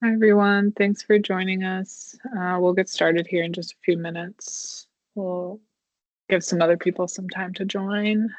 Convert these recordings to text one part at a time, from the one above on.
Hi, everyone. Thanks for joining us. We'll get started here in just a few minutes. We'll give some other people some time to join.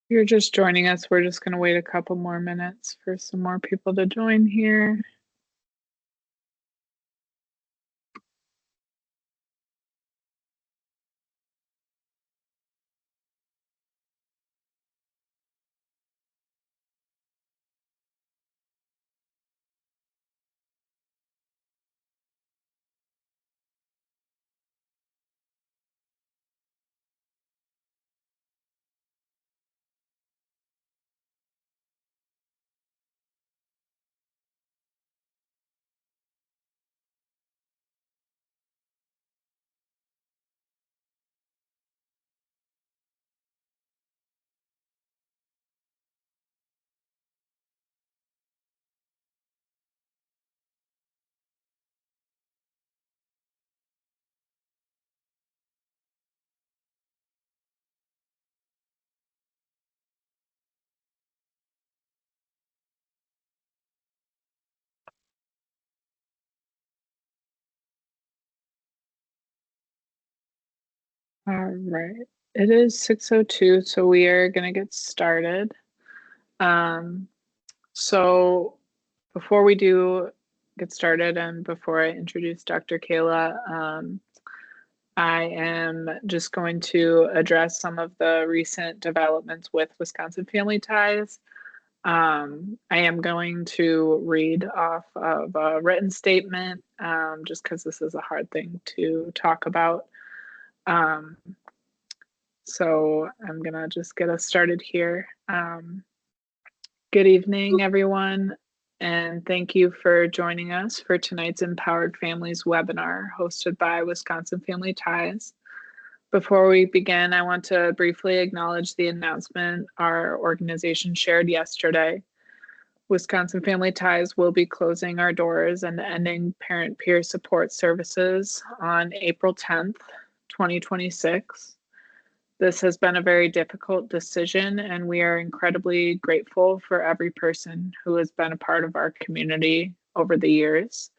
If you're just joining us, we're just going to wait a couple more minutes for some more people to join here. All right. It is 6:02, so we are going to get started. Um, so before we do get started and before I introduce Dr. Kayla, I am just going to address some of the recent developments with Wisconsin Family Ties. I am going to read off of a written statement just because this is a hard thing to talk about. Um, so I'm going to just get us started here. Good evening, everyone, and thank you for joining us for tonight's Empowered Families webinar hosted by Wisconsin Family Ties. Before we begin, I want to briefly acknowledge the announcement our organization shared yesterday. Wisconsin Family Ties will be closing our doors and ending parent peer support services on April 10th, 2026. This has been a very difficult decision, and we are incredibly grateful for every person who has been a part of our community over the years.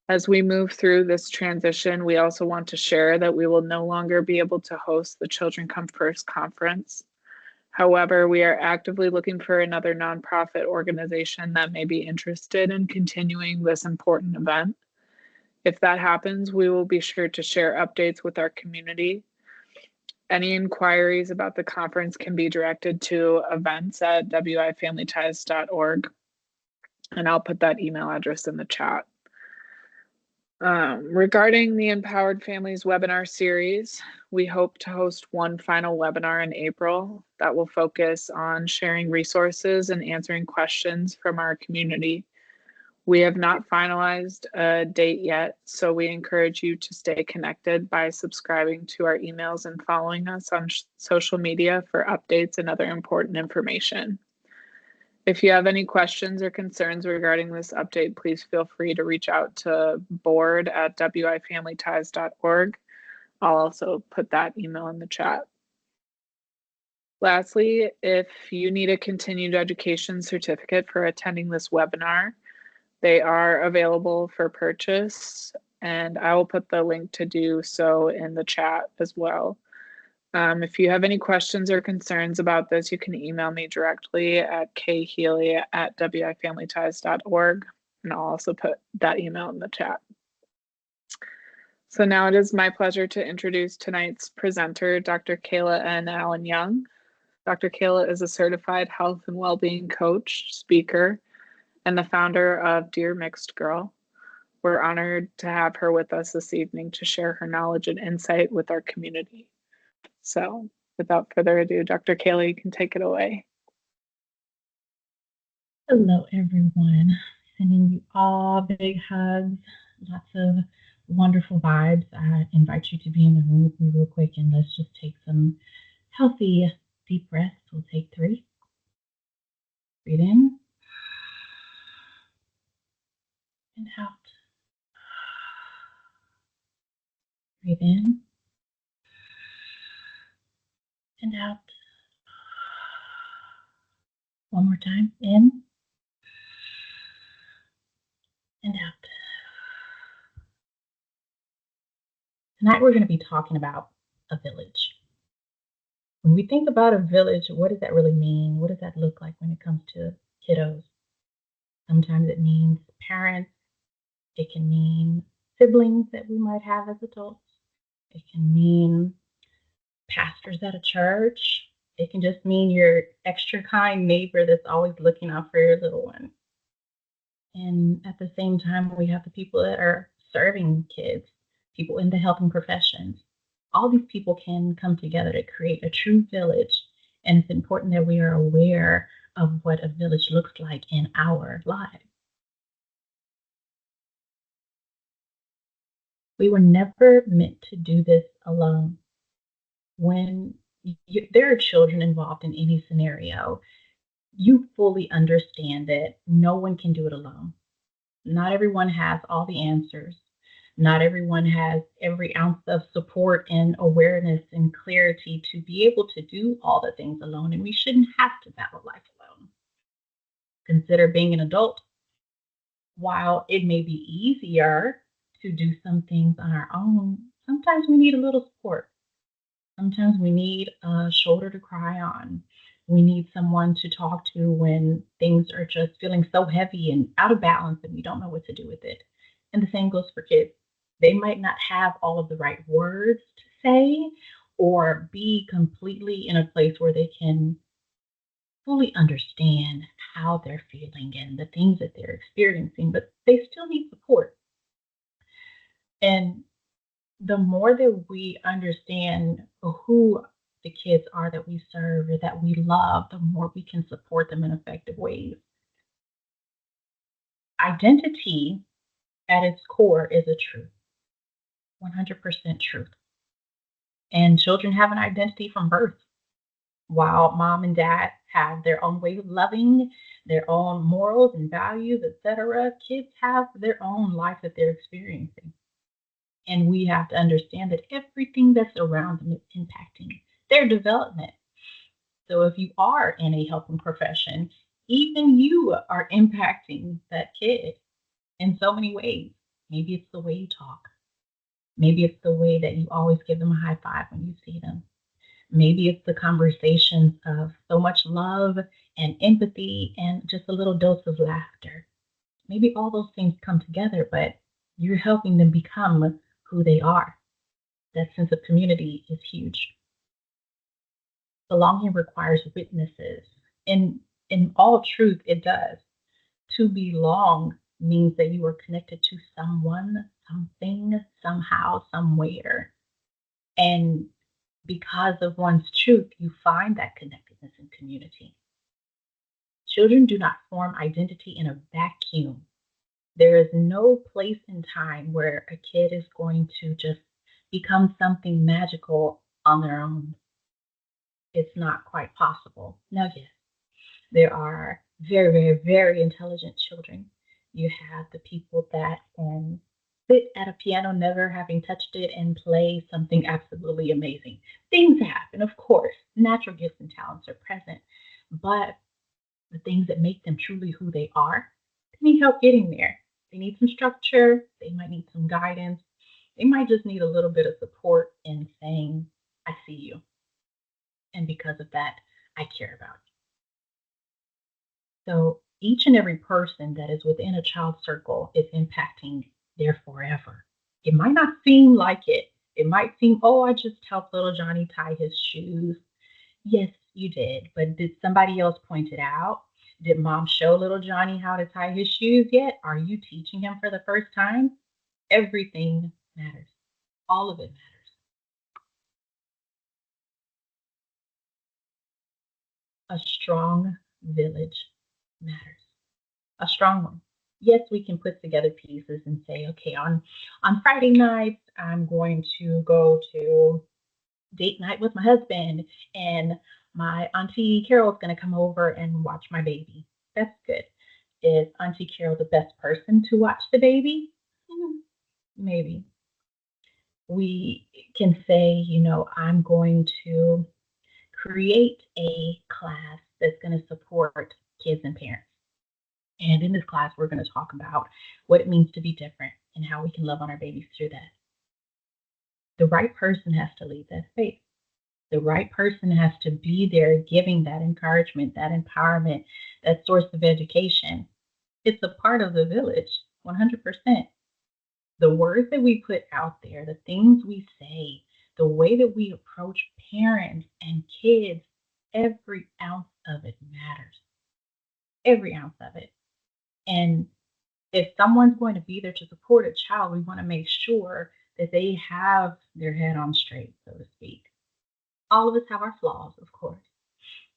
As we move through this transition, we also want to share that we will no longer be able to host the Children Come First conference. However, we are actively looking for another nonprofit organization that may be interested in continuing this important event. If that happens, we will be sure to share updates with our community. Any inquiries about the conference can be directed to events@wifamilyties.org, and I'll put that email address in the chat. Regarding the Empowered Families webinar series, we hope to host one final webinar in April that will focus on sharing resources and answering questions from our community. We have not finalized a date yet, so we encourage you to stay connected by subscribing to our emails and following us on social media for updates and other important information. If you have any questions or concerns regarding this update, please feel free to reach out to board@wifamilyties.org. I'll also put that email in the chat. Lastly, if you need a continued education certificate for attending this webinar, they are available for purchase, and I will put the link to do so in the chat as well. If you have any questions or concerns about this, you can email me directly at khealy@wifamilyties.org, and I'll also put that email in the chat. So now it is my pleasure to introduce tonight's presenter, Dr. KayLa N. Allen Young. Dr. Kayla is a certified health and well-being coach, speaker, and the founder of Dear Mixed Girl. We're honored to have her with us this evening to share her knowledge and insight with our community. So, without further ado, Dr. Kayla, you can take it away. Hello, everyone. Sending you all big hugs, lots of wonderful vibes. I invite you to be in the room with me real quick and let's just take some healthy deep breaths. We'll take three. Breathe in and out. Breathe in and out. One more time. In and out. Tonight we're going to be talking about a village. When we think about a village, what does that really mean? What does that look like when it comes to kiddos? Sometimes it means parents. It can mean siblings that we might have as adults. It can mean pastors at a church. It can just mean your extra kind neighbor that's always looking out for your little one. And at the same time, we have the people that are serving kids, people in the helping professions. All these people can come together to create a true village. And it's important that we are aware of what a village looks like in our lives. We were never meant to do this alone. When there are children involved in any scenario, you fully understand that no one can do it alone. Not everyone has all the answers. Not everyone has every ounce of support and awareness and clarity to be able to do all the things alone. And we shouldn't have to battle life alone. Consider being an adult. While it may be easier to do some things on our own, sometimes we need a little support. Sometimes we need a shoulder to cry on. We need someone to talk to when things are just feeling so heavy and out of balance and we don't know what to do with it. And the same goes for kids. They might not have all of the right words to say or be completely in a place where they can fully understand how they're feeling and the things that they're experiencing, but they still need support. And the more that we understand who the kids are that we serve or that we love, the more we can support them in effective ways. Identity at its core is a truth, 100% truth. And children have an identity from birth. While mom and dad have their own way of loving, their own morals and values, etc., kids have their own life that they're experiencing. And we have to understand that everything that's around them is impacting their development. So if you are in a helping profession, even you are impacting that kid in so many ways. Maybe it's the way you talk. Maybe it's the way that you always give them a high five when you see them. Maybe it's the conversations of so much love and empathy and just a little dose of laughter. Maybe all those things come together, but you're helping them become who they are. That sense of community is huge. Belonging requires witnesses. In all truth, it does. To belong means that you are connected to someone, something, somehow, somewhere. And because of one's truth, you find that connectedness in community. Children do not form identity in a vacuum. There is no place in time where a kid is going to just become something magical on their own. It's not quite possible. Now, yes, there are very, very, very intelligent children. You have the people that can sit at a piano, never having touched it, and play something absolutely amazing. Things happen, of course. Natural gifts and talents are present. But the things that make them truly who they are, they need help getting there. They need some structure. They might need some guidance. They might just need a little bit of support in saying, I see you. And because of that, I care about you. So each and every person that is within a child circle is impacting their forever. It might not seem like it. It might seem, oh, I just helped little Johnny tie his shoes. Yes, you did. But did somebody else point it out? Did mom show little Johnny how to tie his shoes yet? Are you teaching him for the first time? Everything matters. All of it matters. A strong village matters. A strong one. Yes, we can put together pieces and say, okay, on Friday nights, I'm going to go to date night with my husband, and my auntie Carol's going to come over and watch my baby. That's good. Is Auntie Carol the best person to watch the baby? Hmm, maybe. We can say, I'm going to create a class that's going to support kids and parents. And in this class, we're going to talk about what it means to be different and how we can love on our babies through that. The right person has to lead that space. The right person has to be there giving that encouragement, that empowerment, that source of education. It's a part of the village, 100%. The words that we put out there, the things we say, the way that we approach parents and kids, every ounce of it matters. Every ounce of it. And if someone's going to be there to support a child, we want to make sure that they have their head on straight, so to speak. All of us have our flaws, of course.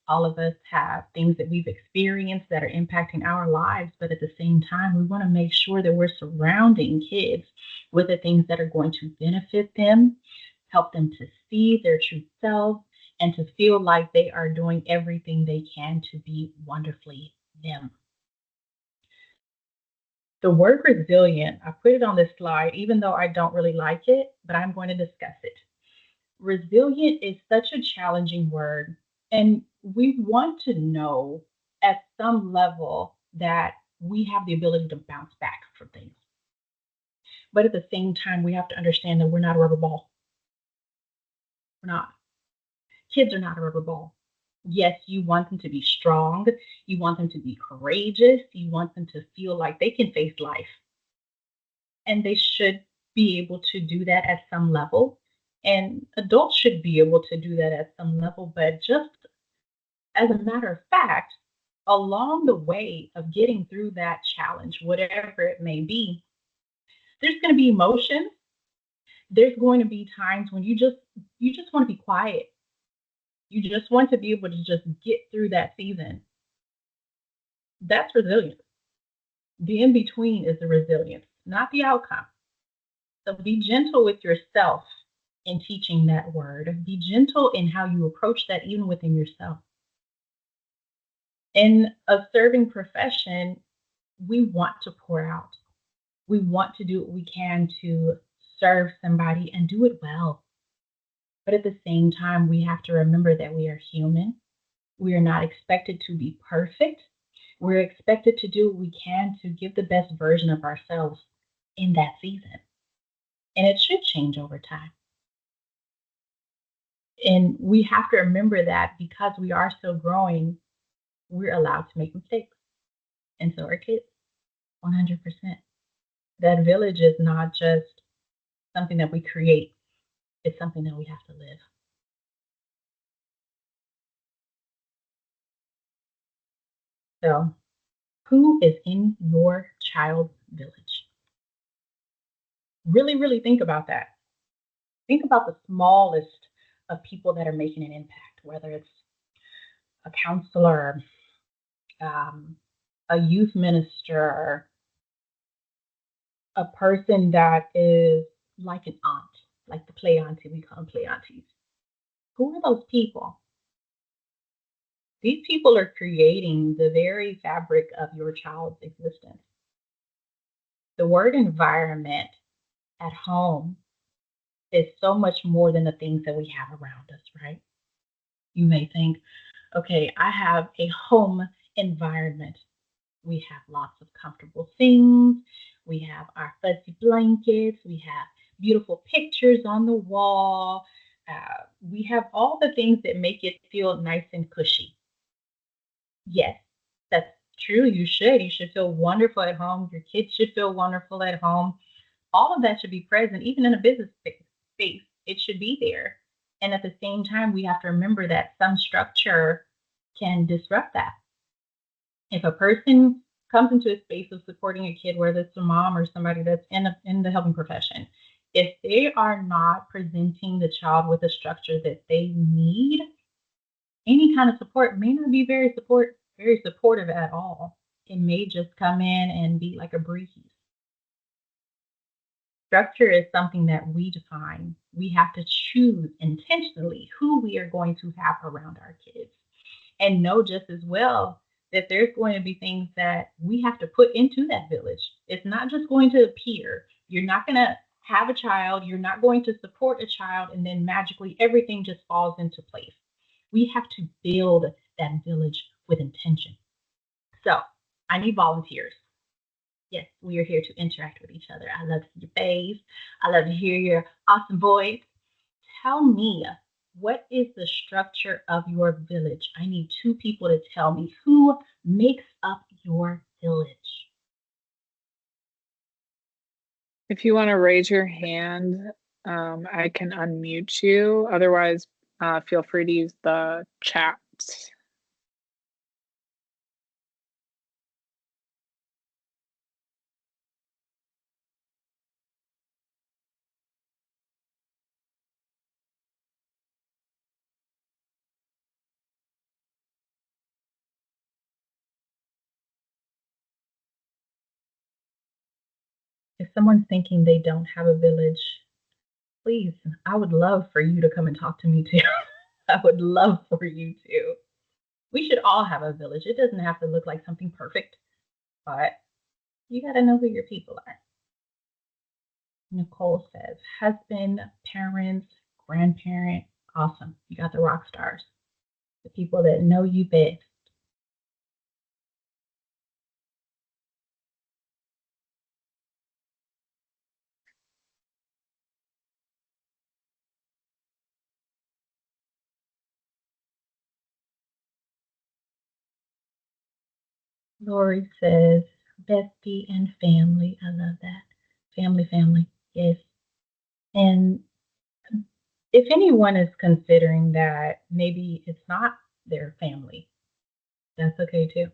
All of us have things that we've experienced that are impacting our lives, but at the same time, we want to make sure that we're surrounding kids with the things that are going to benefit them, help them to see their true selves, and to feel like they are doing everything they can to be wonderfully them. The word resilient, I put it on this slide, even though I don't really like it, but I'm going to discuss it. Resilient is such a challenging word, and we want to know at some level that we have the ability to bounce back from things. But at the same time, we have to understand that we're not a rubber ball. We're not. Kids are not a rubber ball. Yes, you want them to be strong. You want them to be courageous. You want them to feel like they can face life. And they should be able to do that at some level. And adults should be able to do that at some level. But just as a matter of fact, along the way of getting through that challenge, whatever it may be, there's going to be emotions. There's going to be times when you just want to be quiet. You just want to be able to just get through that season. That's resilience. The in between is the resilience, not the outcome. So be gentle with yourself in teaching that word. Be gentle in how you approach that, even within yourself. In a serving profession, we want to pour out. We want to do what we can to serve somebody and do it well. But at the same time, we have to remember that we are human. We are not expected to be perfect. We're expected to do what we can to give the best version of ourselves in that season. And it should change over time. And we have to remember that because we are still growing, we're allowed to make mistakes. And so are kids, 100%. That village is not just something that we create, it's something that we have to live. So, who is in your child's village? Really, really think about that. Think about the smallest of people that are making an impact, whether it's a counselor, um, a youth minister, a person that is like an aunt, like the play auntie, we call them play aunties. Who are those people? These people are creating the very fabric of your child's existence. The word environment at home is so much more than the things that we have around us, right? You may think, okay, I have a home environment. We have lots of comfortable things. We have our fuzzy blankets. We have beautiful pictures on the wall. We have all the things that make it feel nice and cushy. Yes, that's true. You should. You should feel wonderful at home. Your kids should feel wonderful at home. All of that should be present, even in a business space. It should be there. And at the same time, we have to remember that some structure can disrupt that. If a person comes into a space of supporting a kid, whether it's a mom or somebody that's in the helping profession, if they are not presenting the child with a structure that they need, any kind of support may not be very supportive at all. It may just come in and be like a breeze. Structure is something that we define. We have to choose intentionally who we are going to have around our kids and know just as well that there's going to be things that we have to put into that village. It's not just going to appear. You're not going to have a child, you're not going to support a child, and then magically everything just falls into place. We have to build that village with intention. So I need volunteers. Yes, we are here to interact with each other. I love to see your face. I love to hear your awesome voice. Tell me, what is the structure of your village? I need two people to tell me who makes up your village. If you want to raise your hand, I can unmute you. Otherwise, feel free to use the chat. If someone's thinking they don't have a village, please, I would love for you to come and talk to me too. I would love for you to. We should all have a village. It doesn't have to look like something perfect, but you got to know who your people are. Nicole says, husband, parents, grandparent. Awesome. You got the rock stars, the people that know you best. Lori says, bestie and family. I love that. Family, family. Yes. And if anyone is considering that maybe it's not their family, that's okay too.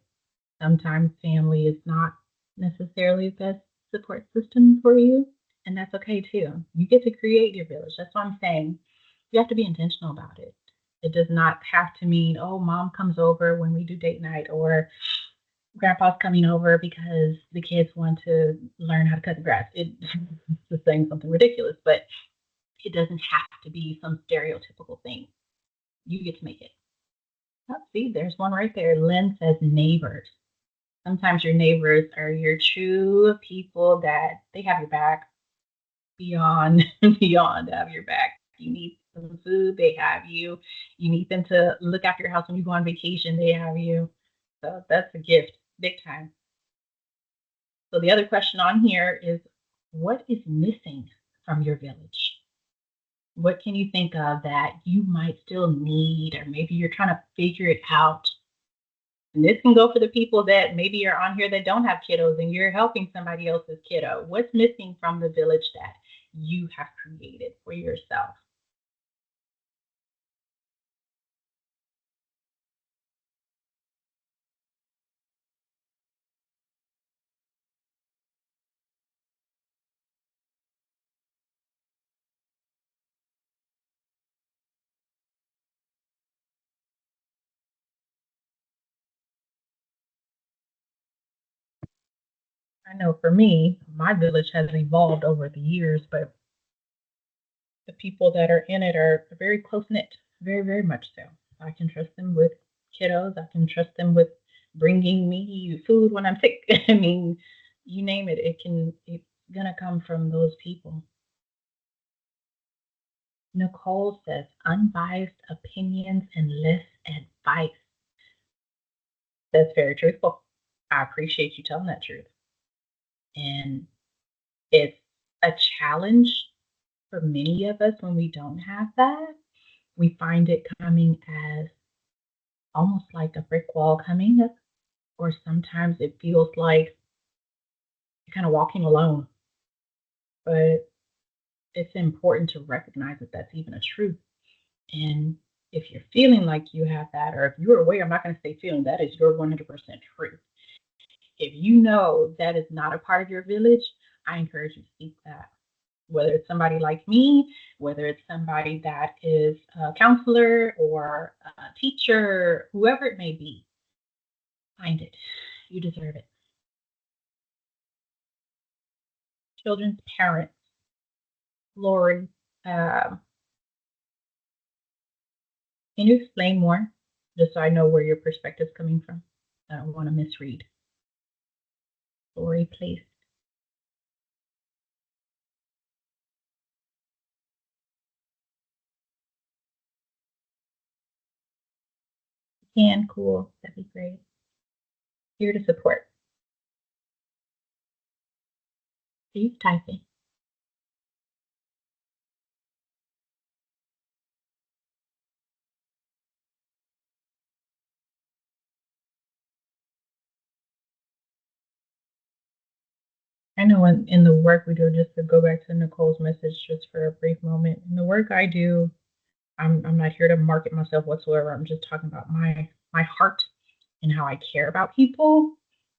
Sometimes family is not necessarily the best support system for you, and that's okay too. You get to create your village. That's what I'm saying. You have to be intentional about it. It does not have to mean, oh, mom comes over when we do date night, or grandpa's coming over because the kids want to learn how to cut the grass. It's just saying something ridiculous, but it doesn't have to be some stereotypical thing. You get to make it. Oh, see, there's one right there. Lynn says neighbors. Sometimes your neighbors are your true people that they have your back beyond beyond have your back. You need some food, they have you. You need them to look after your house when you go on vacation, they have you. So that's a gift, big time. So the other question on here is, what is missing from your village? What can you think of that you might still need, or maybe you're trying to figure it out? And this can go for the people that maybe are on here that don't have kiddos and you're helping somebody else's kiddo. What's missing from the village that you have created for yourself? I know for me, my village has evolved over the years, but the people that are in it are very close knit, very, very much so. I can trust them with kiddos. I can trust them with bringing me food when I'm sick. I mean, you name it, it's gonna come from those people. Nicole says unbiased opinions and less advice. That's very truthful. I appreciate you telling that truth. And it's a challenge for many of us when we don't have that. We find it coming as almost like a brick wall coming up, or sometimes it feels like you're kind of walking alone. but it's important to recognize that that's even a truth. And if you're feeling like you have that, or if you're aware, I'm not going to say feeling, that is your 100% truth. If you know that is not a part of your village, I encourage you to seek that. Whether it's somebody like me, whether it's somebody that is a counselor or a teacher, whoever it may be, find it. You deserve it. Children's parents, Lori, can you explain more? Just so I know where your perspective is coming from. I don't want to misread. Lori, please. Can, cool. That'd be great. Here to support. Please type in. I know in the work we do, just to go back to Nicole's message just for a brief moment, in the work I do, I'm not here to market myself whatsoever. I'm just talking about my heart and how I care about people.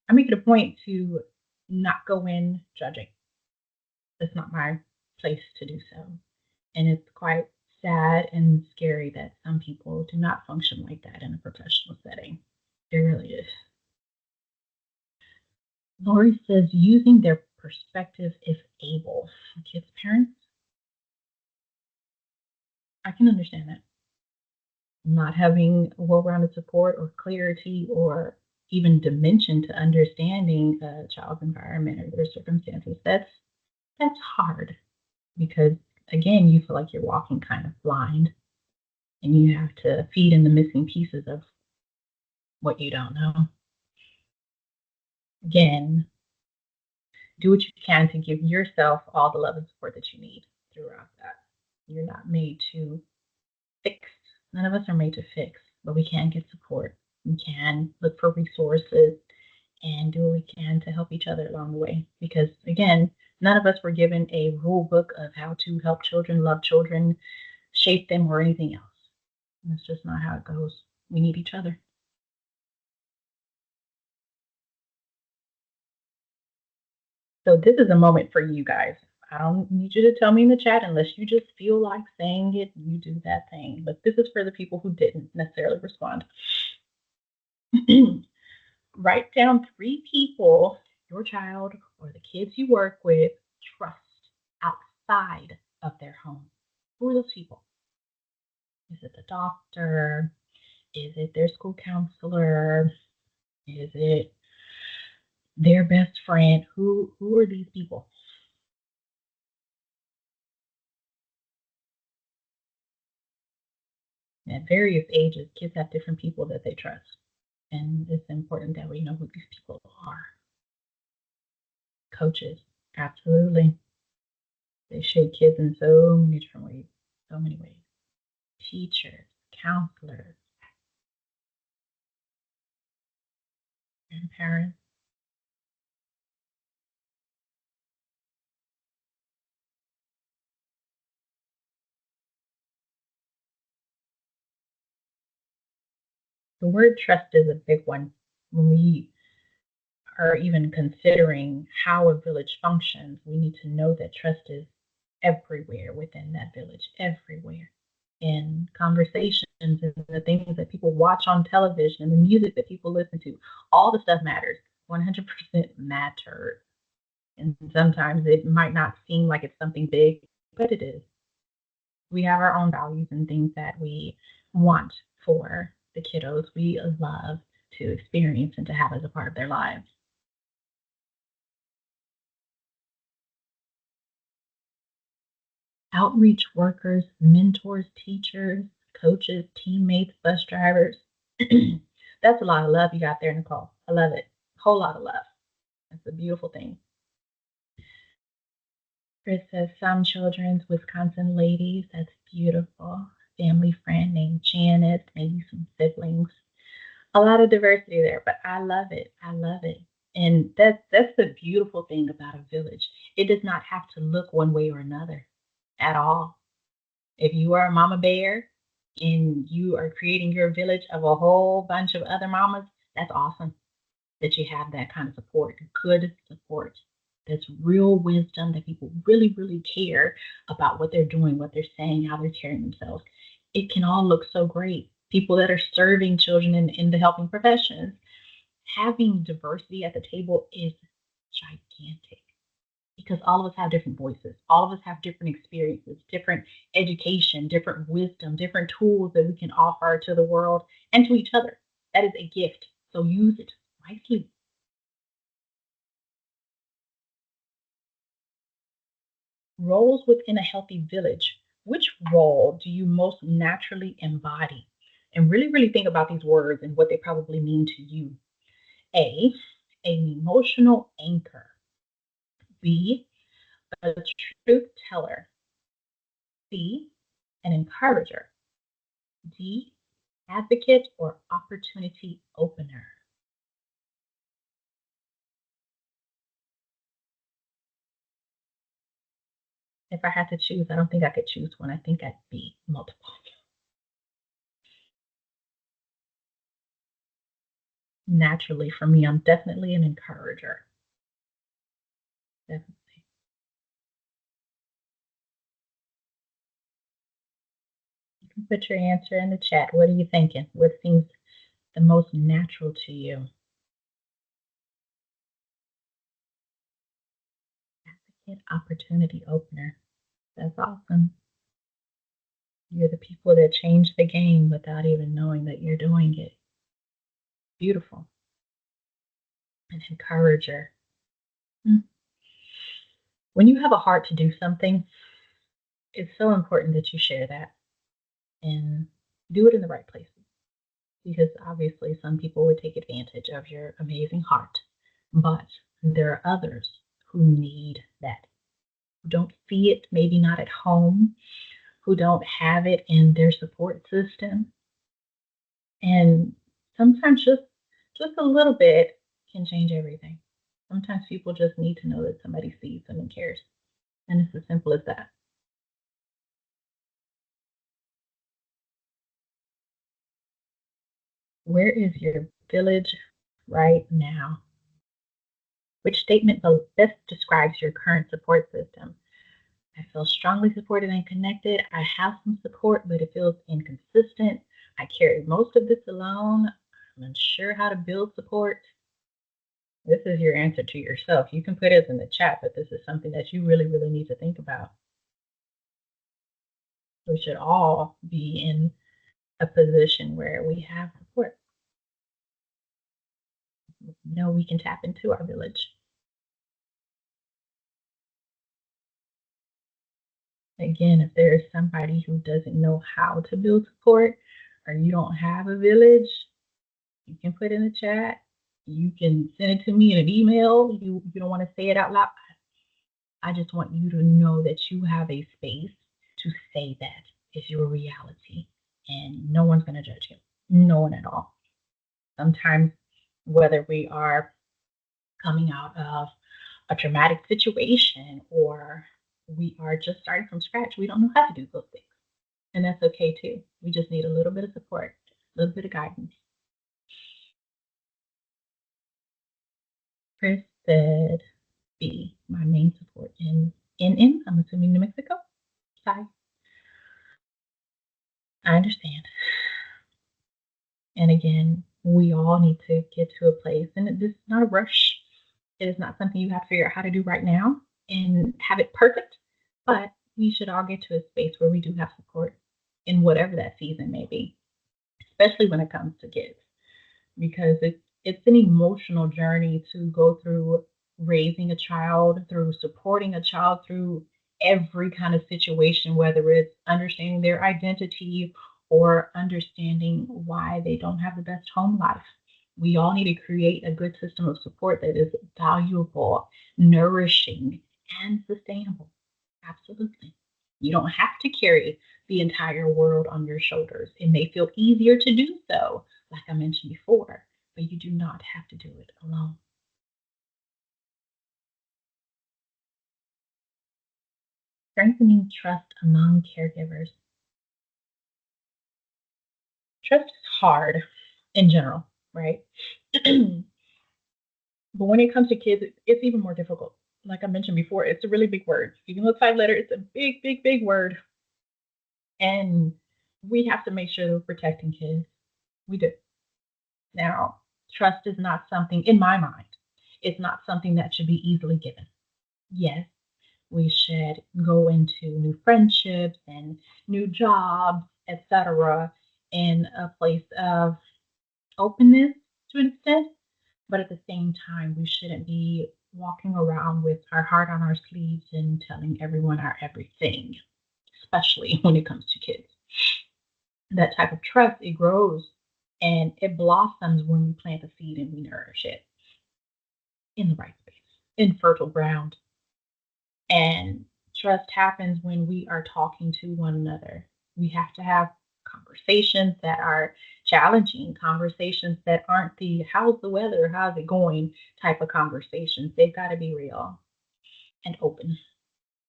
I make it a point to not go in judging. That's not my place to do so. And it's quite sad and scary that some people do not function like that in a professional setting. It really is. Lori says using their perspective if able. Kids' parents, I can understand that. Not having well-rounded support or clarity or even dimension to understanding a child's environment or their circumstances, that's hard because again, you feel like you're walking kind of blind and you have to feed in the missing pieces of what you don't know. Again, do what you can to give yourself all the love and support that you need throughout that. You're not made to fix. None of us are made to fix, but we can get support. We can look for resources and do what we can to help each other along the way. Because again, none of us were given a rule book of how to help children, love children, shape them, or anything else. That's just not how it goes. We need each other. So this is a moment for you guys. I don't need you to tell me in the chat unless you just feel like saying it, you do that thing. But this is for the people who didn't necessarily respond. Write down 3 people your child or the kids you work with trust outside of their home. Who are those people? Is it the doctor? Is it their school counselor? Is it their best friend? Who are these people? At various ages, kids have different people that they trust. And it's important that we know who these people are. Coaches, absolutely. They shape kids in so many different ways, so many ways. Teachers, counselors, grandparents. The word trust is a big one when we are even considering how a village functions. We need to know that trust is everywhere within that village, everywhere. In conversations and the things that people watch on television and the music that people listen to, all the stuff matters. 100% matters. And sometimes it might not seem like it's something big, but it is. We have our own values and things that we want for the kiddos we love to experience and to have as a part of their lives. Outreach workers, mentors, teachers, coaches, teammates, bus drivers. That's a lot of love you got there, Nicole. I love it. A whole lot of love. That's a beautiful thing. Chris says, some children's Wisconsin ladies. That's beautiful. Family friend named Janet, maybe some siblings. A lot of diversity there, but I love it. I love it. And that's the beautiful thing about a village. It does not have to look one way or another at all. If you are a mama bear and you are creating your village of a whole bunch of other mamas, that's awesome that you have that kind of support, good support. That's real wisdom that people really, really care about what they're doing, what they're saying, how they're carrying themselves. It can all look so great. People that are serving children in the helping professions, having diversity at the table is gigantic because all of us have different voices. All of us have different experiences, different education, different wisdom, different tools that we can offer to the world and to each other. That is a gift. So use it wisely. Roles within a healthy village. Which role do you most naturally embody? And really, really think about these words and what they probably mean to you. A, an emotional anchor. B, a truth teller. C, an encourager. D, advocate or opportunity opener. If I had to choose, I don't think I could choose one. I think I'd be multiple. Naturally, for me, I'm definitely an encourager. Definitely. You can put your answer in the chat. What are you thinking? What seems the most natural to you? Advocate, opportunity opener. That's awesome. You're the people that change the game without even knowing that you're doing it. Beautiful. An encourager. Mm. When you have a heart to do something, it's so important that you share that and do it in the right places because obviously some people would take advantage of your amazing heart, but there are others who need that, who don't see it, maybe not at home, who don't have it in their support system. And sometimes just a little bit can change everything. Sometimes people just need to know that somebody sees them and cares. And it's as simple as that. Where is your village right now? Which statement best describes your current support system? I feel strongly supported and connected. I have some support, but it feels inconsistent. I carry most of this alone. I'm unsure how to build support. This is your answer to yourself. You can put it in the chat, but this is something that you really, really need to think about. We should all be in a position where we have support. We know we can tap into our village. Again, if there is somebody who doesn't know how to build support or you don't have a village, you can put in the chat. You can send it to me in an email. You don't want to say it out loud. I just want you to know that you have a space to say that is your reality. And no one's going to judge you. No one at all. Sometimes, whether we are coming out of a traumatic situation or we are just starting from scratch, we don't know how to do those things. And that's okay too. We just need a little bit of support, a little bit of guidance. Chris said, B, my main support in I'm assuming New Mexico. Sorry. I understand. And again, we all need to get to a place, and this is not a rush. It is not something you have to figure out how to do right now and have it perfect, but we should all get to a space where we do have support in whatever that season may be, especially when it comes to kids, because it's an emotional journey to go through raising a child, through supporting a child through every kind of situation, whether it's understanding their identity or understanding why they don't have the best home life. We all need to create a good system of support that is valuable, nourishing, and sustainable. Absolutely. You don't have to carry the entire world on your shoulders. It may feel easier to do so, like I mentioned before, but you do not have to do it alone. Strengthening trust among caregivers. Trust is hard in general, right? But when it comes to kids, it's even more difficult. Like I mentioned before, it's a really big word. Even though it's 5 letters, it's a big, big, big word. And we have to make sure that we're protecting kids. We do. Now, trust is not something, in my mind, it's not something that should be easily given. Yes, we should go into new friendships and new jobs, etc., in a place of openness to an extent, but at the same time, we shouldn't be walking around with our heart on our sleeves and telling everyone our everything, especially when it comes to kids. That type of trust, it grows and it blossoms when we plant the seed and we nourish it in the right space, in fertile ground. And trust happens when we are talking to one another. We have to have conversations that are challenging, conversations that aren't the how's the weather, how's it going type of conversations. They've got to be real and open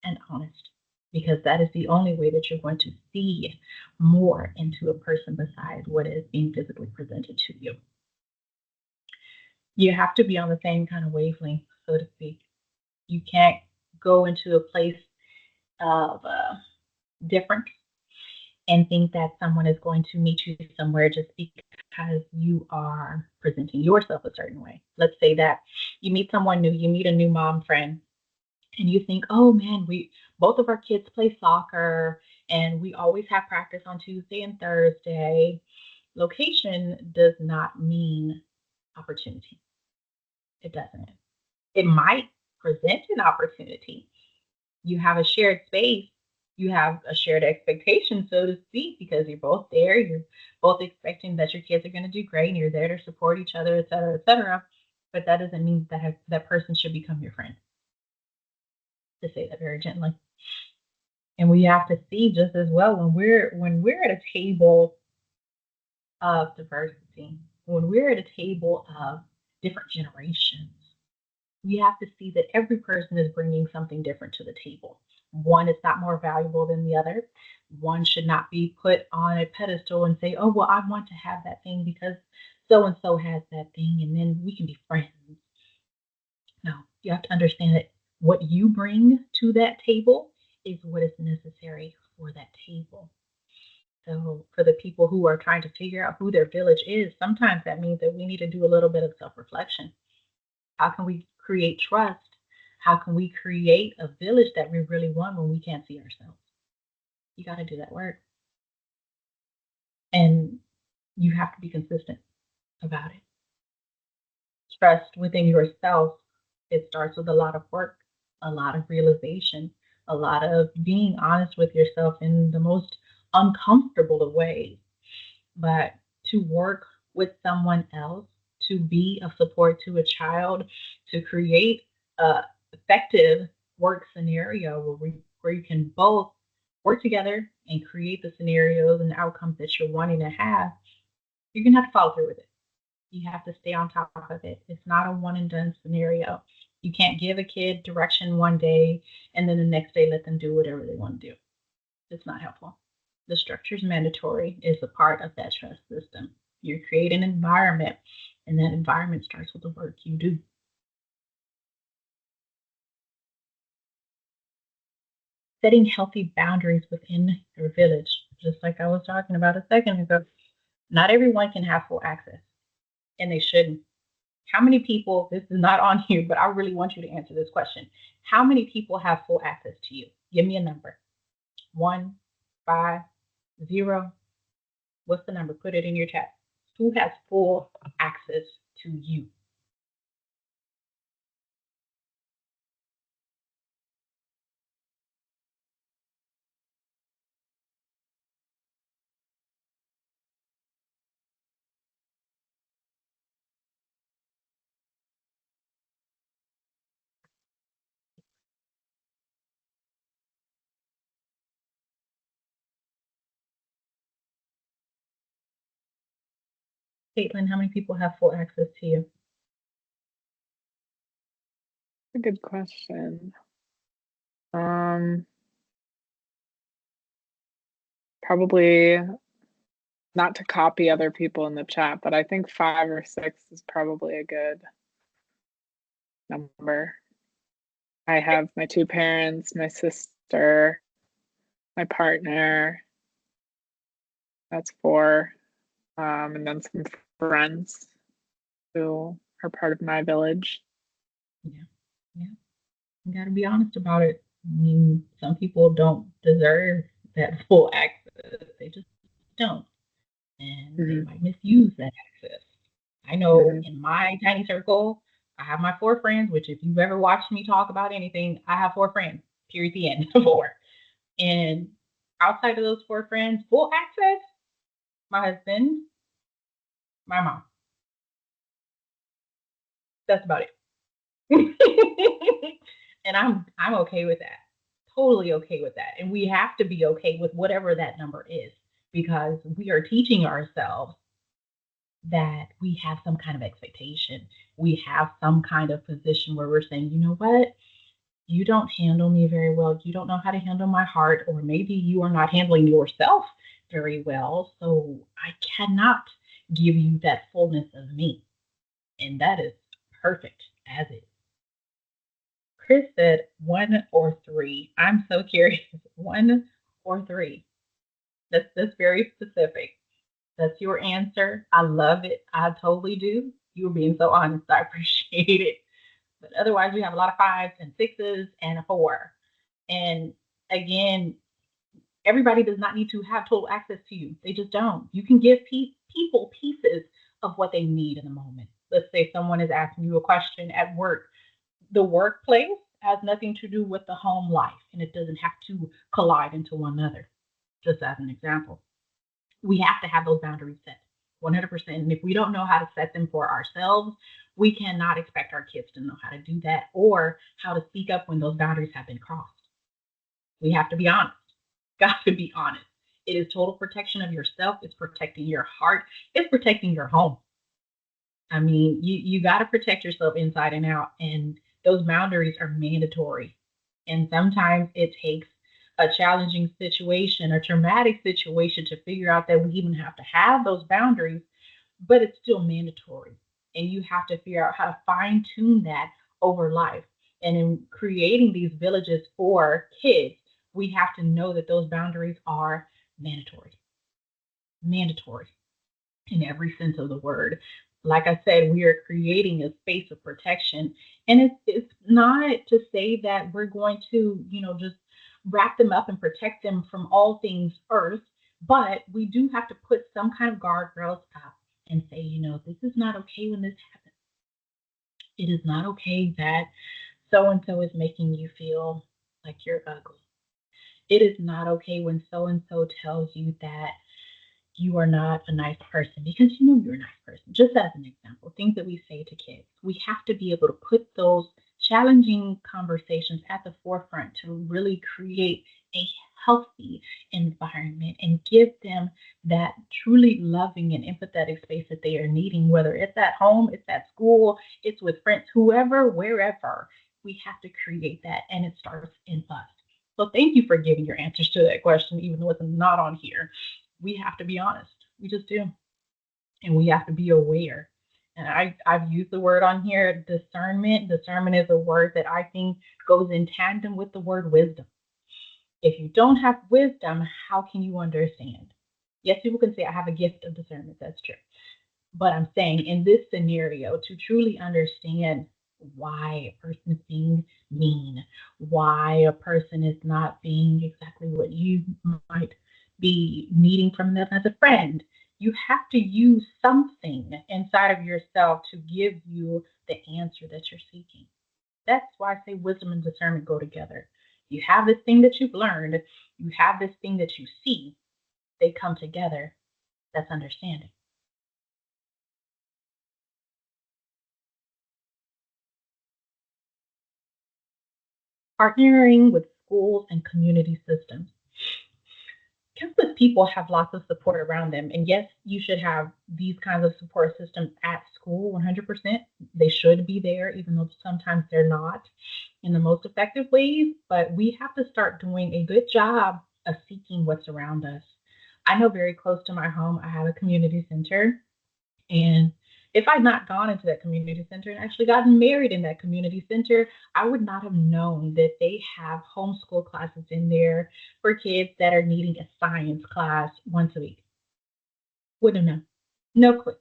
and honest because that is the only way that you're going to see more into a person besides what is being physically presented to you. You have to be on the same kind of wavelength, so to speak. You can't go into a place of difference and think that someone is going to meet you somewhere just because you are presenting yourself a certain way. Let's say that you meet someone new, you meet a new mom friend, and you think, oh man, we both of our kids play soccer and we always have practice on Tuesday and Thursday. Location does not mean opportunity. It doesn't. It might present an opportunity. You have a shared space, you have a shared expectation, so to speak, because you're both there, you're both expecting that your kids are going to do great and you're there to support each other, et cetera, et cetera. But that doesn't mean that person should become your friend, to say that very gently. And we have to see just as well when we're at a table of diversity, when we're at a table of different generations, we have to see that every person is bringing something different to the table. One is not more valuable than the other. One should not be put on a pedestal and say, oh, well, I want to have that thing because so and so has that thing, and then we can be friends. No, you have to understand that what you bring to that table is what is necessary for that table. So, for the people who are trying to figure out who their village is, sometimes that means that we need to do a little bit of self reflection. How can we create trust? How can we create a village that we really want when we can't see ourselves? You got to do that work. And you have to be consistent about it. Trust within yourself, it starts with a lot of work, a lot of realization, a lot of being honest with yourself in the most uncomfortable of ways. But to work with someone else, to be of support to a child, to create a effective work scenario where you can both work together and create the scenarios and outcomes that you're wanting to have, you're gonna have to follow through with it. You have to stay on top of it. It's not a one and done scenario. You can't give a kid direction one day and then the next day let them do whatever they want to do. It's not helpful. The structure is mandatory, is a part of that trust system. You create an environment, and that environment starts with the work you do. Setting healthy boundaries within your village, just like I was talking about a second ago. Not everyone can have full access, and they shouldn't. How many people, this is not on you, but I really want you to answer this question. How many people have full access to you? Give me a number. One, five, zero. What's the number? Put it in your chat. Who has full access to you? Caitlin, how many people have full access to you? A good question. Um, probably not to copy other people in the chat, but I think 5 or 6 is probably a good number. I have my 2 parents, my sister, my partner, that's 4, and then some friends who are part of my village. Yeah. Yeah. You got to be honest about it. I mean, some people don't deserve that full access. They just don't. And they Mhm, might misuse that access. I know mhm, in my tiny circle, I have my 4 friends, which if you've ever watched me talk about anything, I have 4 friends, period, the end, 4. And outside of those 4 friends, full access, my husband, my mom. That's about it. And I'm okay with that. Totally okay with that. And we have to be okay with whatever that number is because we are teaching ourselves that we have some kind of expectation. We have some kind of position where we're saying, you know what? You don't handle me very well. You don't know how to handle my heart, or maybe you are not handling yourself very well. So I cannot give you that fullness of me. And that is perfect as is. Chris said 1 or 3. I'm so curious. 1 or 3. That's very specific. That's your answer. I love it. I totally do. You were being so honest. I appreciate it. But otherwise, we have a lot of 5s and 6s and a 4. And again, everybody does not need to have total access to you. They just don't. You can give people pieces of what they need in the moment. Let's say someone is asking you a question at work. The workplace has nothing to do with the home life, and it doesn't have to collide into one another, just as an example. We have to have those boundaries set 100%. And if we don't know how to set them for ourselves, we cannot expect our kids to know how to do that or how to speak up when those boundaries have been crossed. We have to be honest. Got to be honest. It is total protection of yourself. It's protecting your heart. It's protecting your home. I mean, you got to protect yourself inside and out, and those boundaries are mandatory. And sometimes it takes a challenging situation, a traumatic situation to figure out that we even have to have those boundaries, but it's still mandatory. And you have to figure out how to fine tune that over life. And in creating these villages for kids, we have to know that those boundaries are mandatory. Mandatory in every sense of the word. Like I said, we are creating a space of protection. And it's not to say that we're going to, just wrap them up and protect them from all things earth, but we do have to put some kind of guardrails up and say, this is not okay when this happens. It is not okay that so and so is making you feel like you're ugly. It is not okay when so and so tells you that you are not a nice person because you're a nice person. Just as an example, things that we say to kids, we have to be able to put those challenging conversations at the forefront to really create a healthy environment and give them that truly loving and empathetic space that they are needing, whether it's at home, it's at school, it's with friends, whoever, wherever. We have to create that, and it starts in us. So thank you for giving your answers to that question, even though it's not on here. We have to be honest. We just do. And we have to be aware. And I've used the word on here, discernment. Discernment is a word that I think goes in tandem with the word wisdom. If you don't have wisdom, how can you understand? Yes, people can say, I have a gift of discernment. That's true. But I'm saying in this scenario, to truly understand why a person is being mean, why a person is not being exactly what you might be needing from them as a friend, you have to use something inside of yourself to give you the answer that you're seeking. That's why I say wisdom and discernment go together. You have this thing that you've learned, you have this thing that you see, they come together. That's understanding. Partnering with schools and community systems. Countless people have lots of support around them. And yes, you should have these kinds of support systems at school 100%. They should be there, even though sometimes they're not in the most effective ways. But we have to start doing a good job of seeking what's around us. I know very close to my home, I have a community center. And if I'd not gone into that community center and actually gotten married in that community center, I would not have known that they have homeschool classes in there for kids that are needing a science class once a week. Wouldn't have known. No clue.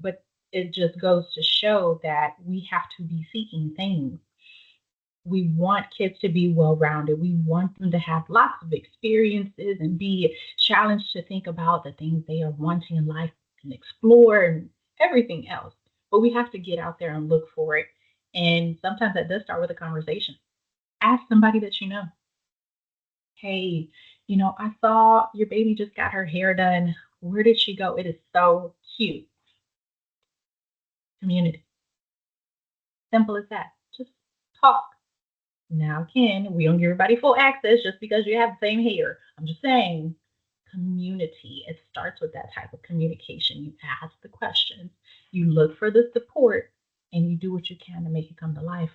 But it just goes to show that we have to be seeking things. We want kids to be well rounded. We want them to have lots of experiences and be challenged to think about the things they are wanting in life and explore and everything else. But we have to get out there and look for it. And sometimes that does start with a conversation. Ask somebody that you know, hey, I saw your baby just got her hair done. Where did she go? It is so cute. Community. Simple as that. Just talk. Now, again, we don't give everybody full access just because you have the same hair. I'm just saying, community. It starts with that type of communication. You ask the questions, you look for the support, and you do what you can to make it come to life.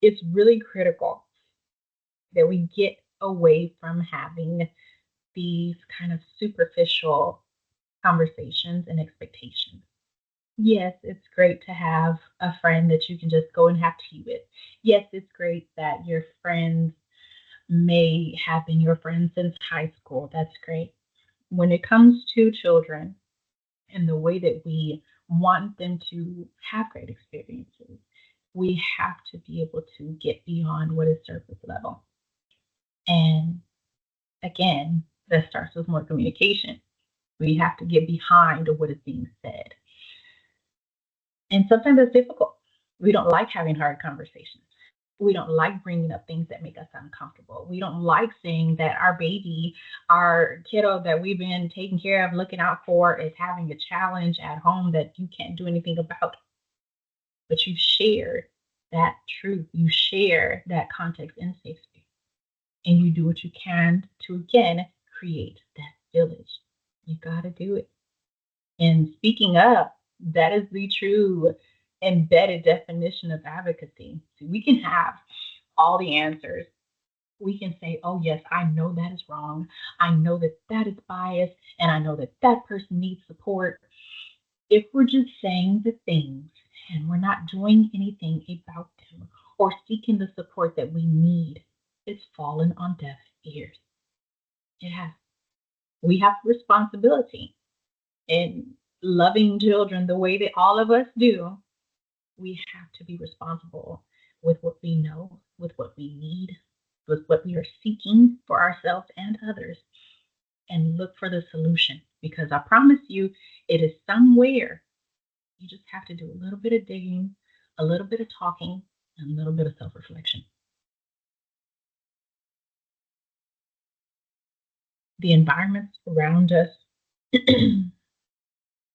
It's really critical that we get away from having these kind of superficial conversations and expectations. Yes, it's great to have a friend that you can just go and have tea with. Yes, it's great that your friends may have been your friends since high school. That's great. When it comes to children and the way that we want them to have great experiences, we have to be able to get beyond what is surface level. And again, that starts with more communication. We have to get behind what is being said. And sometimes it's difficult. We don't like having hard conversations. We don't like bringing up things that make us uncomfortable. We don't like saying that our baby, our kiddo that we've been taking care of, looking out for, is having a challenge at home that you can't do anything about. But you share that truth, you share that context in safe space, and you do what you can to again create that village. You got to do it. And speaking up, that is the true embedded definition of advocacy. So we can have all the answers. We can say, oh, yes, I know that is wrong. I know that that is biased, and I know that that person needs support. If we're just saying the things and we're not doing anything about them or seeking the support that we need, it's fallen on deaf ears. It has. We have responsibility in loving children the way that all of us do. We have to be responsible with what we know, with what we need, with what we are seeking for ourselves and others, and look for the solution. Because I promise you, it is somewhere. You just have to do a little bit of digging, a little bit of talking, and a little bit of self reflection. The environments around us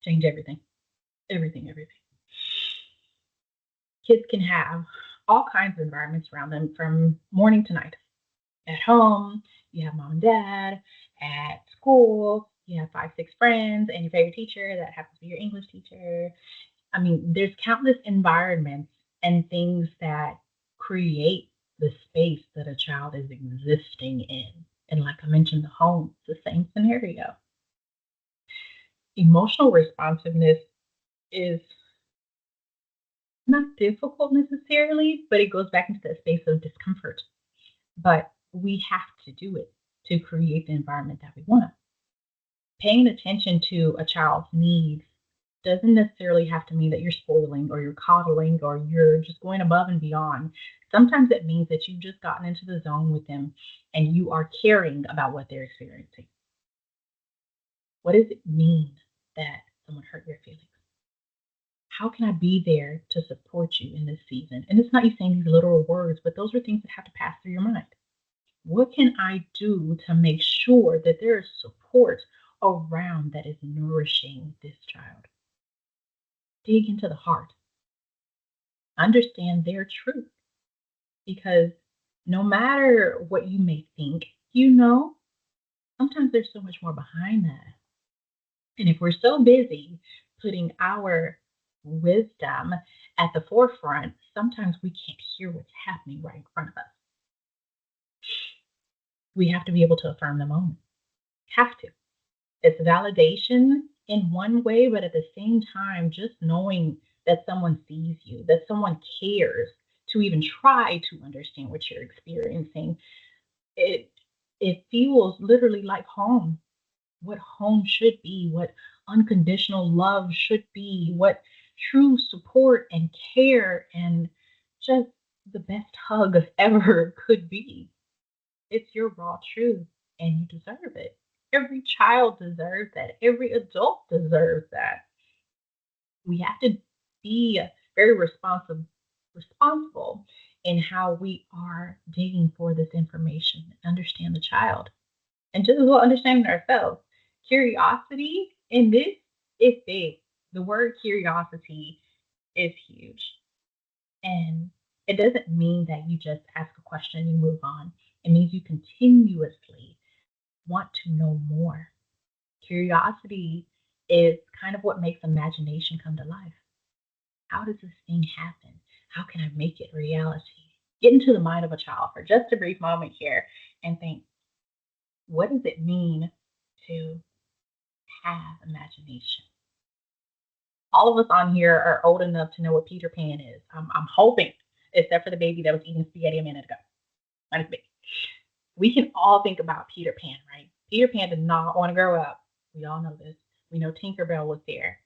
change everything, everything, everything. Kids can have all kinds of environments around them from morning to night. At home, you have mom and dad. At school, you have five, six friends, and your favorite teacher that happens to be your English teacher. I mean, there's countless environments and things that create the space that a child is existing in. And like I mentioned, the home, it's the same scenario. Emotional responsiveness is not difficult necessarily, but it goes back into that space of discomfort. But we have to do it to create the environment that we want. Paying attention to a child's needs doesn't necessarily have to mean that you're spoiling or you're coddling or you're just going above and beyond. Sometimes it means that you've just gotten into the zone with them and you are caring about what they're experiencing. What does it mean that someone hurt your feelings? How can I be there to support you in this season? And it's not you saying these literal words, but those are things that have to pass through your mind. What can I do to make sure that there is support around that is nourishing this child? Dig into the heart, understand their truth, because no matter what you may think, sometimes there's so much more behind that. And if we're so busy putting our wisdom at the forefront, sometimes we can't hear what's happening right in front of us. We have to be able to affirm the moment. Have to. It's validation in one way, but at the same time, just knowing that someone sees you, that someone cares to even try to understand what you're experiencing, it it feels literally like home. What home should be, what unconditional love should be, what true support and care and just the best hug ever could be. It's your raw truth, and you deserve it. Every child deserves that. Every adult deserves that. We have to be very responsible in how we are digging for this information and understand the child. And just as well understanding ourselves. Curiosity in this is big. The word curiosity is huge. And it doesn't mean that you just ask a question and you move on. It means you continuously want to know more. Curiosity is kind of what makes imagination come to life. How does this thing happen? How can I make it reality? Get into the mind of a child for just a brief moment here and think, what does it mean to have imagination? All of us on here are old enough to know what Peter Pan is. I'm hoping, except for the baby that was eating spaghetti a minute ago. Minus me. We can all think about Peter Pan, right? Peter Pan did not want to grow up. We all know this. We know Tinkerbell was there.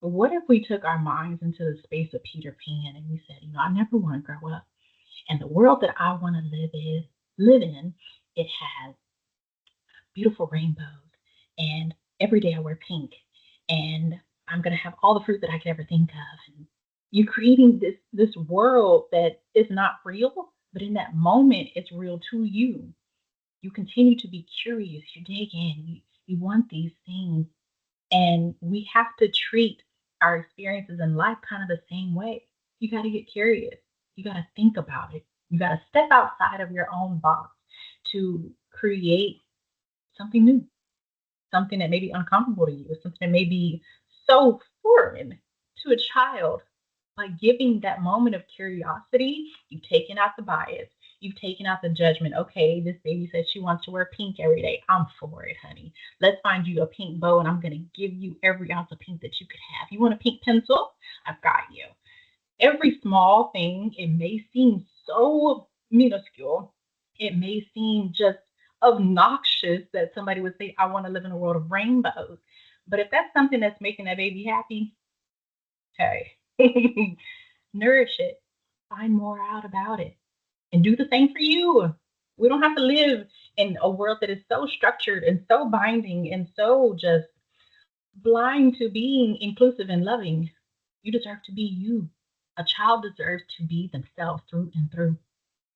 But what if we took our minds into the space of Peter Pan and we said, I never want to grow up. And the world that I want to live in, it has beautiful rainbows, and every day I wear pink, and I'm gonna have all the fruit that I could ever think of. And you're creating this world that is not real, but in that moment it's real to you. You continue to be curious, you dig in, you want these things. And we have to treat our experiences in life kind of the same way. You got to get curious. You got to think about it. You got to step outside of your own box to create something new, something that may be uncomfortable to you, something that may be so foreign to a child. By giving that moment of curiosity, you've taken out the bias, you've taken out the judgment. Okay, this baby says she wants to wear pink every day. I'm for it, honey. Let's find you a pink bow, and I'm going to give you every ounce of pink that you could have. You want a pink pencil? I've got you. Every small thing, it may seem so minuscule, it may seem just obnoxious that somebody would say, I want to live in a world of rainbows. But if that's something that's making that baby happy, hey, nourish it, find more out about it, and do the same for you. We don't have to live in a world that is so structured and so binding and so just blind to being inclusive and loving. You deserve to be you. A child deserves to be themselves through and through.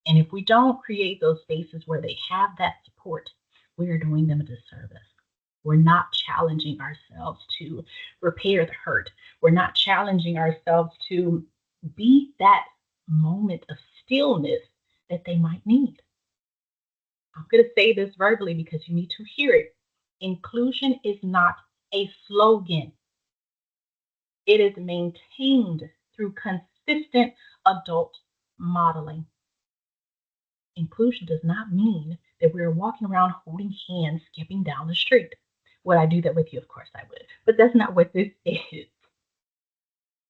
And if we don't create those spaces where they have that support, we are doing them a disservice. We're not challenging ourselves to repair the hurt. We're not challenging ourselves to be that moment of stillness that they might need. I'm going to say this verbally because you need to hear it. Inclusion is not a slogan, it is maintained through consistent adult modeling. Inclusion does not mean that we're walking around holding hands, skipping down the street. Would I do that with you? Of course I would. But that's not what this is.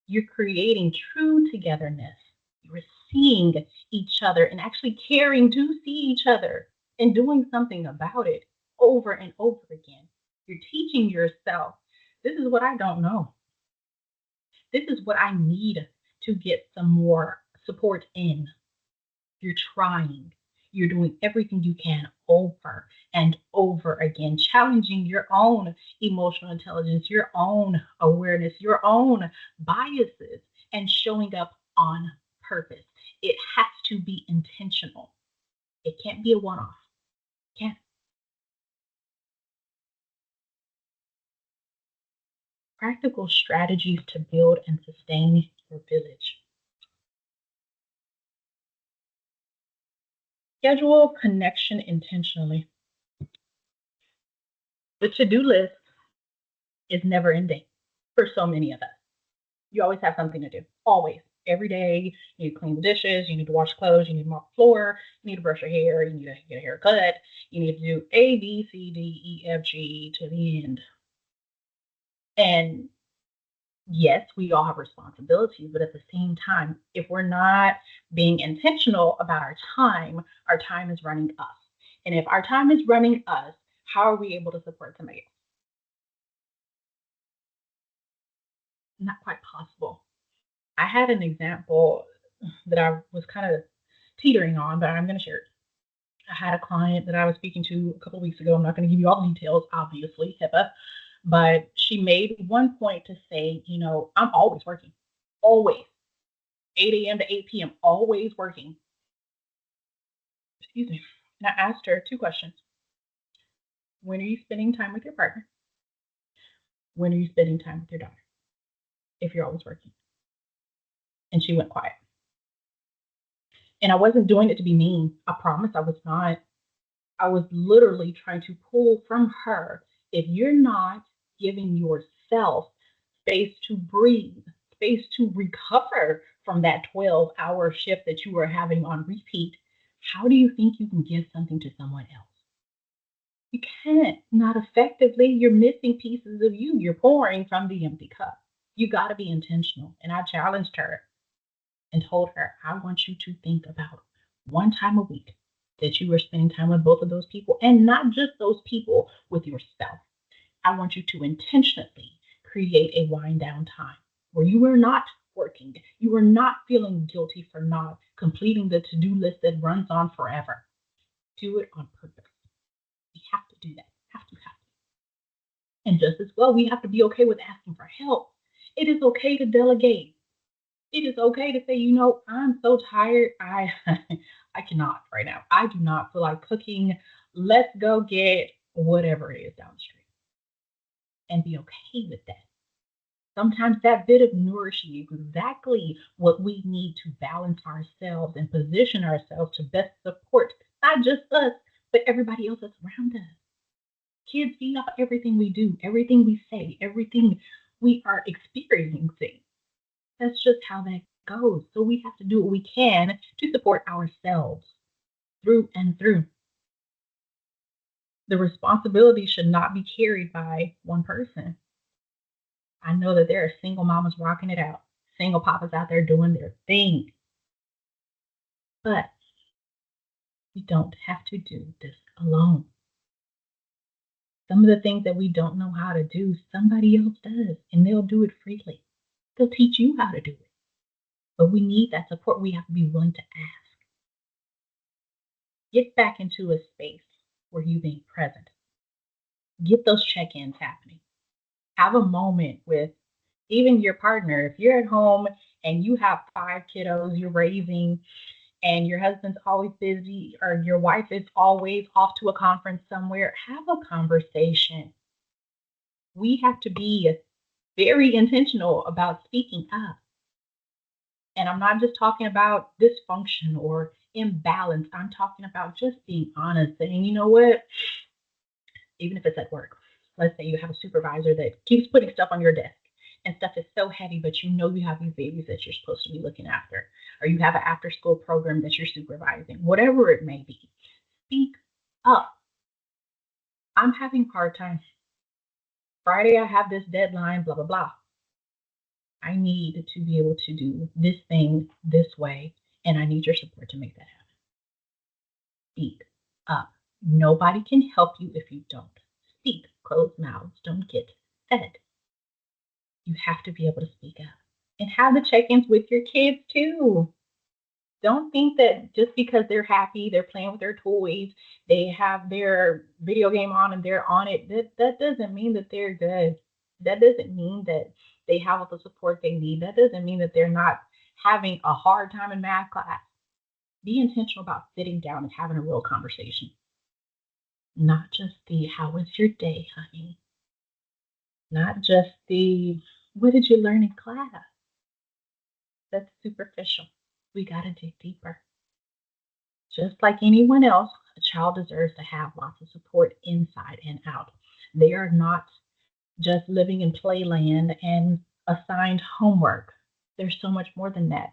You're creating true togetherness. You're seeing each other and actually caring to see each other and doing something about it over and over again. You're teaching yourself, this is what I don't know. This is what I need to get some more support in. You're trying. You're doing everything you can over and over again, challenging your own emotional intelligence, your own awareness, your own biases, and showing up on purpose. It has to be intentional. It can't be a one off. Can't. Practical strategies to build and sustain your village. Schedule connection intentionally. The to do list is never ending for so many of us. You always have something to do, always. every day. You need to clean the dishes, you need to wash clothes, you need to mop the floor, you need to brush your hair, you need to get a haircut, you need to do A, B, C, D, E, F, G to the end. And yes, we all have responsibilities, but at the same time, if we're not being intentional about our time is running us. And if our time is running us, how are we able to support somebody else? Not quite possible. I had an example that I was kind of teetering on, but I'm going to share it. I had a client that I was speaking to a couple of weeks ago. I'm not going to give you all the details, obviously, HIPAA, but she made one point to say, I'm always working, always 8 a.m. to 8 p.m., always working. Excuse me. And I asked her two questions. When are you spending time with your partner? When are you spending time with your daughter? If you're always working. And she went quiet. And I wasn't doing it to be mean. I promise I was not. I was literally trying to pull from her. If you're not giving yourself space to breathe, space to recover from that 12-hour shift that you were having on repeat, how do you think you can give something to someone else? You can't, not effectively. You're missing pieces of you. You're pouring from the empty cup. You got to be intentional. And I challenged her and told her, I want you to think about one time a week that you are spending time with both of those people, and not just those people, with yourself. I want you to intentionally create a wind down time where you are not working. You are not feeling guilty for not completing the to do list that runs on forever. Do it on purpose. We have to do that. Have to, have to. And just as well, we have to be okay with asking for help. It is okay to delegate. It is okay to say, I'm so tired. I I cannot right now. I do not feel like cooking. Let's go get whatever it is down the street and be okay with that. Sometimes that bit of nourishing is exactly what we need to balance ourselves and position ourselves to best support not just us, but everybody else that's around us. Kids feed off everything we do, everything we say, everything we are experiencing. That's just how that goes. So we have to do what we can to support ourselves through and through. The responsibility should not be carried by one person. I know that there are single mamas rocking it out, single papas out there doing their thing, but we don't have to do this alone. Some of the things that we don't know how to do, somebody else does, and they'll do it freely. They'll teach you how to do it. But we need that support. We have to be willing to ask. Get back into a space where you being present. Get those check-ins happening. Have a moment with even your partner. If you're at home and you have 5 kiddos you're raising and your husband's always busy or your wife is always off to a conference somewhere, have a conversation. We have to be very intentional about speaking up. And I'm not just talking about dysfunction or imbalance. I'm talking about just being honest, saying, you know what, even if it's at work, let's say you have a supervisor that keeps putting stuff on your desk and stuff is so heavy, but you have these babies that you're supposed to be looking after, or you have an after school program that you're supervising, whatever it may be. Speak up. I'm having a hard time. Friday, I have this deadline, blah, blah, blah. I need to be able to do this thing this way, and I need your support to make that happen. Speak up. Nobody can help you if you don't speak. Closed mouths don't get fed. You have to be able to speak up and have the check ins with your kids too. Don't think that just because they're happy, they're playing with their toys, they have their video game on and they're on it, that doesn't mean that they're good. That doesn't mean that they have all the support they need. That doesn't mean that they're not having a hard time in math class. Be intentional about sitting down and having a real conversation. Not just the how was your day, honey? Not just the what did you learn in class? That's superficial. We got to dig deeper. Just like anyone else, a child deserves to have lots of support inside and out. They are not just living in playland and assigned homework. There's so much more than that.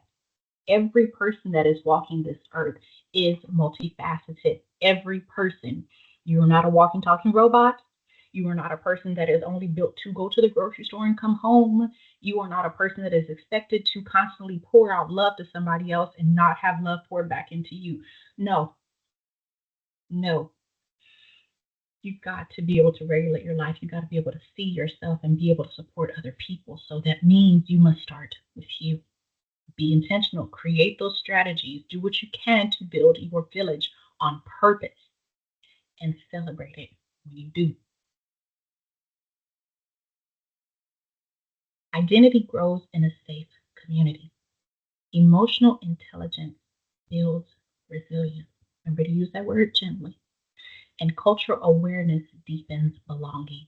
Every person that is walking this earth is multifaceted. Every person. You are not a walking, talking robot. You are not a person that is only built to go to the grocery store and come home. You are not a person that is expected to constantly pour out love to somebody else and not have love poured back into you. No, no. You've got to be able to regulate your life. You've got to be able to see yourself and be able to support other people. So that means you must start with you. Be intentional, create those strategies, do what you can to build your village on purpose and celebrate it when you do. Identity grows in a safe community. Emotional intelligence builds resilience. Remember to use that word gently. And cultural awareness deepens belonging.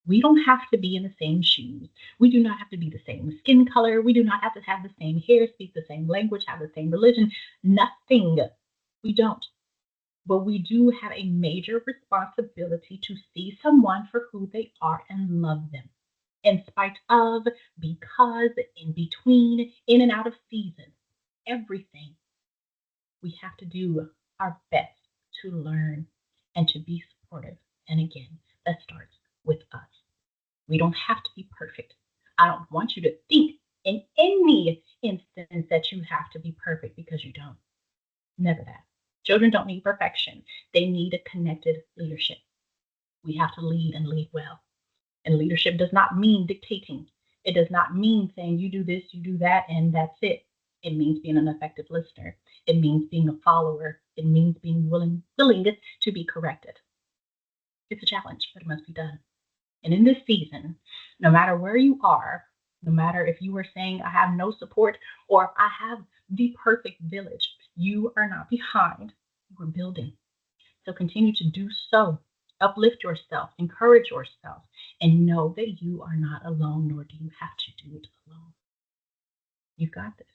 We don't have to be in the same shoes. We do not have to be the same skin color. We do not have to have the same hair, speak the same language, have the same religion. Nothing. We don't. But we do have a major responsibility to see someone for who they are and love them. In spite of, because, in between, in and out of season, everything. We have to do our best to learn and to be supportive. And again, that starts with us. We don't have to be perfect. I don't want you to think in any instance that you have to be perfect because you don't. Never that. Children don't need perfection. They need a connected leadership. We have to lead and lead well. And leadership does not mean dictating. It does not mean saying you do this, you do that, and that's it. It means being an effective listener. It means being a follower. It means being willing to be corrected. It's a challenge, but it must be done. And in this season, no matter where you are, no matter if you are saying, I have no support, or if I have the perfect village, you are not behind. You are building. So continue to do so. Uplift yourself, encourage yourself, and know that you are not alone, nor do you have to do it alone. You've got this.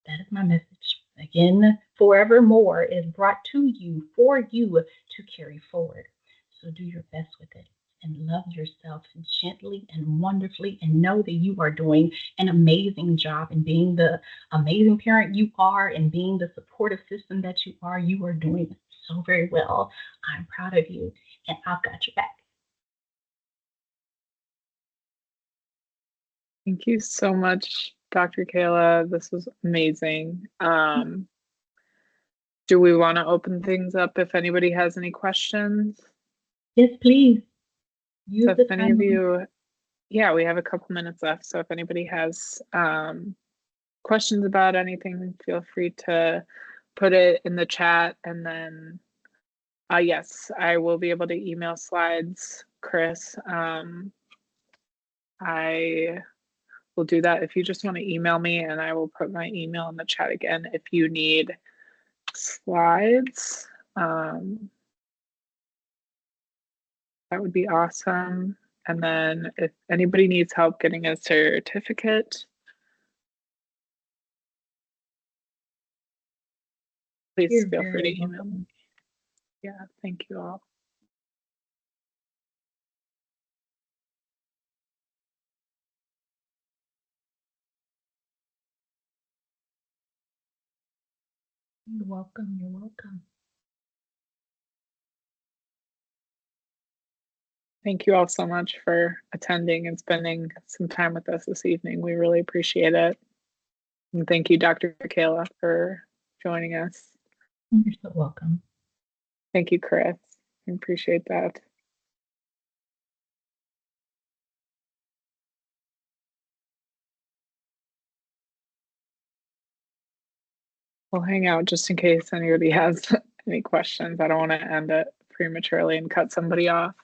That is my message. Again, forevermore is brought to you for you to carry forward. So do your best with it and love yourself gently and wonderfully and know that you are doing an amazing job and being the amazing parent you are and being the supportive system that you are doing so very well. I'm proud of you and I've got your back. Thank you so much, Dr. KayLa. This was amazing. Do we want to open things up if anybody has any questions? Yes, please. So Use the if any of time. you, yeah, we have a couple minutes left. So if anybody has questions about anything, feel free to put it in the chat. And then, yes, I will be able to email slides, Chris. I will do that. If you just want to email me, and I will put my email in the chat again if you need slides. That would be awesome. And then if anybody needs help getting a certificate, please You're feel free very to email me. welcome. Yeah, thank you all. You're welcome. You're welcome. Thank you all so much for attending and spending some time with us this evening. We really appreciate it. And thank you, Dr. KayLa, for joining us. You're so welcome. Thank you, Chris. I appreciate that. We'll hang out just in case anybody has any questions. I don't want to end it prematurely and cut somebody off.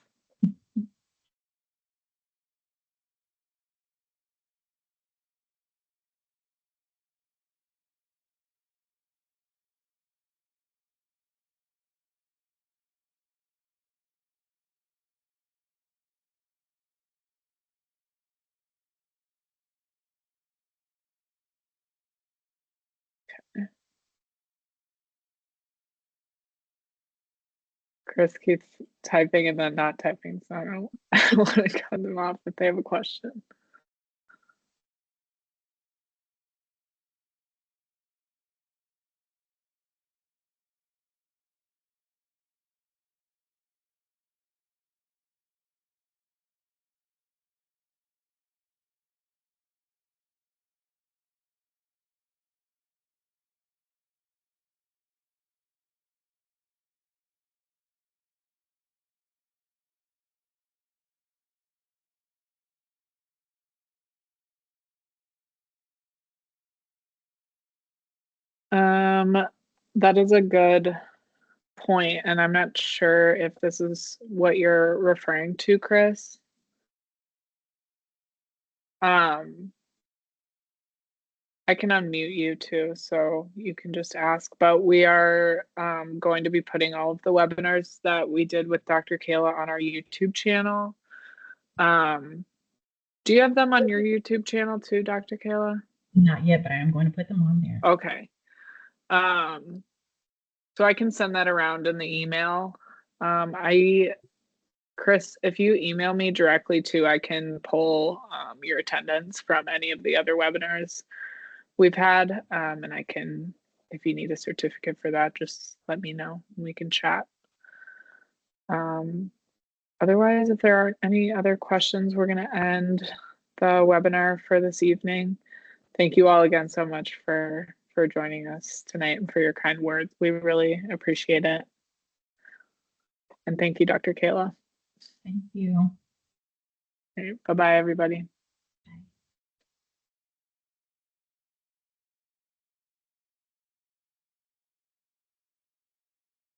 Chris keeps typing and then not typing, so I don't want to cut them off if they have a question. That is a good point, and I'm not sure if this is what you're referring to, Chris. I can unmute you too, so you can just ask. But we are going to be putting all of the webinars that we did with Dr. KayLa on our YouTube channel. Do you have them on your YouTube channel too, Dr. KayLa? Not yet, but I am going to put them on there. Okay. So I can send that around in the email. Chris, if you email me directly too, I can pull your attendance from any of the other webinars we've had, and I can, if you need a certificate for that, just let me know and we can chat. Otherwise, if there aren't any other questions, we're going to end the webinar for this evening. Thank you all again so much for joining us tonight and for your kind words. We really appreciate it. And thank you, Dr. KayLa. Thank you. Bye-bye, everybody.